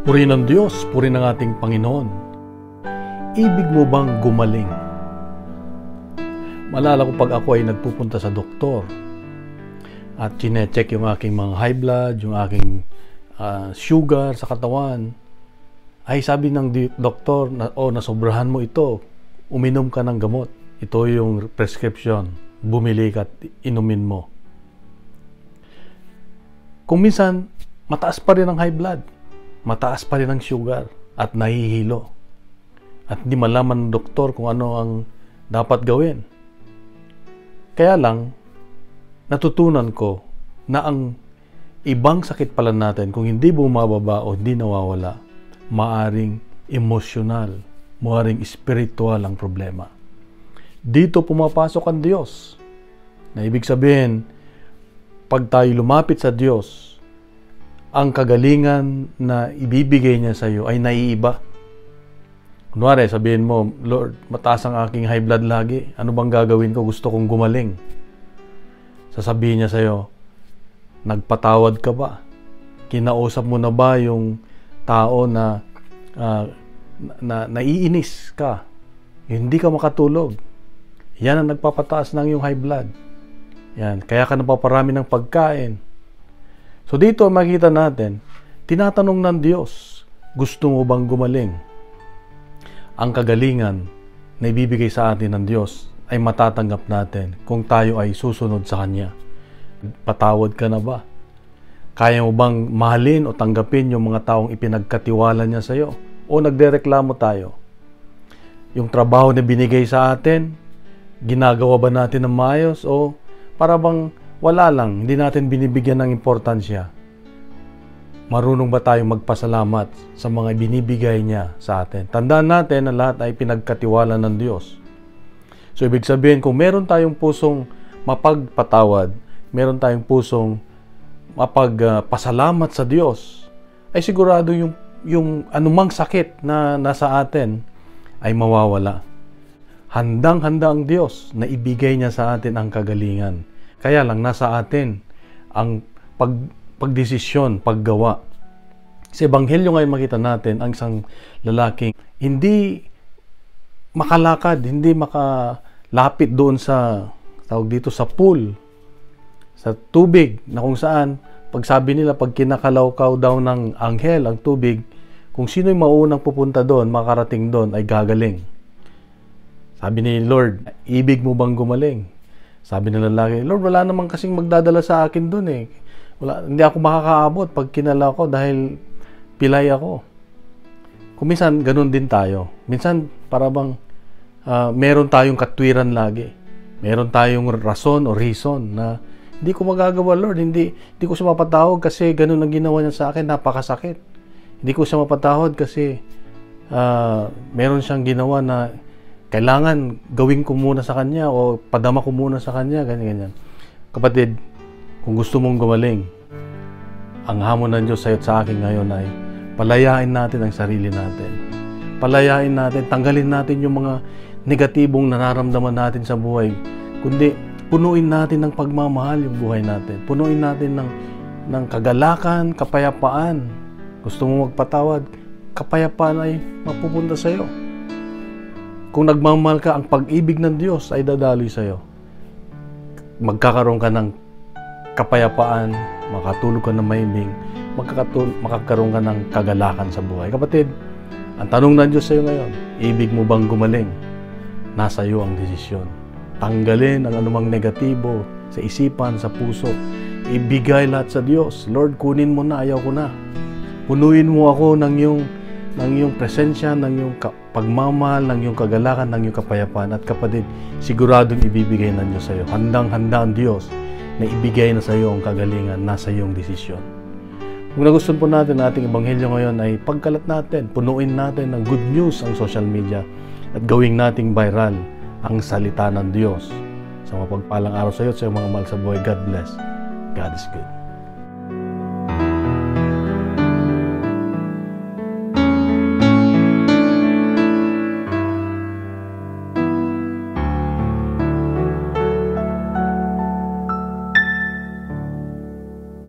Puri ng Diyos, puri ng ating Panginoon. Ibig mo bang gumaling? Maalala ko pag ako ay nagpupunta sa doktor at chinecheck yung aking mga high blood, yung aking sugar sa katawan, ay sabi ng doktor na nasobrahan mo ito, uminom ka ng gamot. Ito yung prescription, bumili ka at inumin mo. Kung minsan, mataas pa rin ang high blood, mataas pa rin ang sugar at nahihilo. At hindi malaman ng doktor kung ano ang dapat gawin. Kaya lang, natutunan ko na ang ibang sakit pala natin, kung hindi bumababa o hindi nawawala, maaring emosyonal, maaring spiritual ang problema. Dito pumapasok ang Diyos. Na ibig sabihin, pag tayo lumapit sa Diyos, ang kagalingan na ibibigay niya sa iyo ay naiiba. Kunwari, sabihin mo, Lord, mataas ang aking high blood lagi. Ano bang gagawin ko? Gusto kong gumaling. Sasabihin niya sa iyo, nagpatawad ka ba? Kinausap mo na ba yung tao na naiinis ka? Hindi ka makatulog. Yan ang nagpapataas ng iyong high blood. Yan. Kaya ka napaparami ng pagkain. So dito makita natin, tinatanong ng Diyos, gusto mo bang gumaling? Ang kagalingan na ibibigay sa atin ng Diyos ay matatanggap natin kung tayo ay susunod sa Kanya. Patawad ka na ba? Kaya mo bang mahalin o tanggapin yung mga taong ipinagkatiwala niya sa iyo? O nagdereklamo tayo? Yung trabaho na binigay sa atin, ginagawa ba natin ng maayos? O para bang wala lang, hindi natin binibigyan ng importansya? Marunong ba tayong magpasalamat sa mga binibigay niya sa atin? Tandaan natin na lahat ay pinagkatiwala ng Diyos. So, ibig sabihin, kung meron tayong pusong mapagpatawad, meron tayong pusong mapagpasalamat sa Diyos, ay sigurado yung anumang sakit na nasa atin ay mawawala. Handang-handa ang Diyos na ibigay niya sa atin ang kagalingan. Kaya lang, nasa atin ang pagdesisyon, paggawa. Sa Ebanghelyo ngayon makita natin ang isang lalaking hindi makalakad, hindi makalapit doon sa, tawag dito, sa pool, sa tubig, na kung saan, pag sabi nila, pag kinakalawkaw daw ng anghel ang tubig, kung sino'y maunang pupunta doon, makarating doon, ay gagaling. Sabi ni Lord, ibig mo bang gumaling? Sabi ng lalaki, Lord, wala namang kasing magdadala sa akin doon eh. Hindi ako makakaabot pag kinala ko dahil pilay ako. Kung minsan, ganun din tayo. Minsan, para bang meron tayong katwiran lagi. Meron tayong rason o reason na hindi ko magagawa, Lord. Hindi ko siya mapatawad kasi ganun ang ginawa niya sa akin. Napakasakit. Hindi ko siya mapatawad kasi meron siyang ginawa na kailangan gawin ko muna sa kanya o padama ko muna sa kanya, ganyan-ganyan. Kapatid, kung gusto mong gumaling, ang hamon ng Diyos sa'yo at sa akin ngayon ay palayain natin ang sarili natin. Palayain natin, tanggalin natin yung mga negatibong nararamdaman natin sa buhay. Kundi, punuin natin ng pagmamahal yung buhay natin. Punuin natin ng kagalakan, kapayapaan. Gusto mo magpatawad, kapayapaan ay mapupunta sa'yo. Kung nagmamahal ka, ang pag-ibig ng Diyos ay dadaloy sa iyo. Magkakaroon ka ng kapayapaan, makatulog ka ng mahimbing, makakaroon ka ng kagalakan sa buhay. Kapatid, ang tanong ng Diyos sa iyo ngayon, ibig mo bang gumaling? Nasa iyo ang desisyon. Tanggalin ang anumang negatibo sa isipan, sa puso. Ibigay lahat sa Diyos. Lord, kunin mo na, ayaw ko na. Punuin mo ako ng iyong presensya, ng iyong pagmamahal, ng iyong kagalakan, ng iyong kapayapaan. At kapatid, siguradong ibibigay ng Diyos sa iyo. Handang-handa ang Diyos na ibigay na sa iyo ang kagalingan, nasa iyong desisyon. Kung nagustuhan po natin ang ating Ebanghelyo ngayon ay pagkalat natin, punuin natin ng good news ang social media at gawing nating viral ang salita ng Diyos. Sa mapagpalang araw sa iyo at sa iyong mga mahal sa buhay. God bless. God is good.